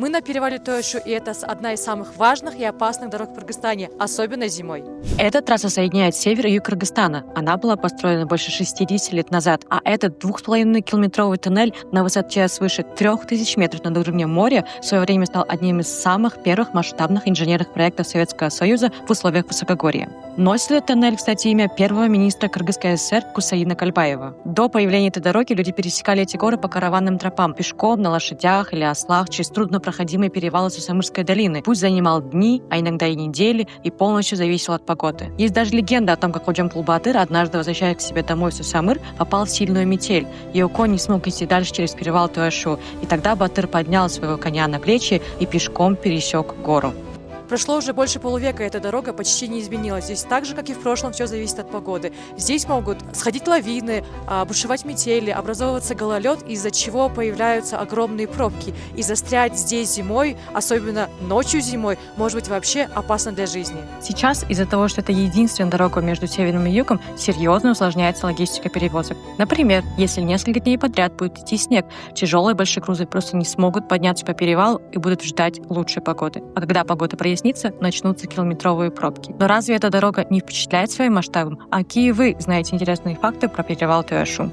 Мы на перевале Тоешу, и это одна из самых важных и опасных дорог в Кыргызстане, особенно зимой. Эта трасса соединяет север и юг Кыргызстана. Она была построена больше 60 лет назад, а этот 2,5-километровый туннель на высоте свыше 3000 метров над уровнем моря в свое время стал одним из самых первых масштабных инженерных проектов Советского Союза в условиях высокогорья. Носит этот тоннель, кстати, имя первого министра Кыргызской ССР Кусаина Кальбаева. До появления этой дороги люди пересекали эти горы по караванным тропам, пешком, на лошадях или ослах, через труднопроходимые перевалы Сусамырской долины. Путь занимал дни, а иногда и недели, и полностью зависел от погоды. Есть даже легенда о том, как Ходжампул Батыр, однажды возвращаясь к себе домой в Сусамыр, попал в сильную метель. Его конь не смог идти дальше через перевал Туашу, и тогда Батыр поднял своего коня на плечи и пешком пересек гору. Прошло уже больше полувека, и эта дорога почти не изменилась. Здесь так же, как и в прошлом, все зависит от погоды. Здесь могут сходить лавины, бушевать метели, образовываться гололед, из-за чего появляются огромные пробки. И застрять здесь зимой, особенно ночью зимой, может быть вообще опасно для жизни. Сейчас из-за того, что это единственная дорога между севером и югом, серьезно усложняется логистика перевозок. Например, если несколько дней подряд будет идти снег, тяжелые большие грузы просто не смогут подняться по перевалу и будут ждать лучшей погоды. А когда погода прояснится, начнутся километровые пробки. Но разве эта дорога не впечатляет своим масштабом? А какие вы знаете интересные факты про перевал Туашу?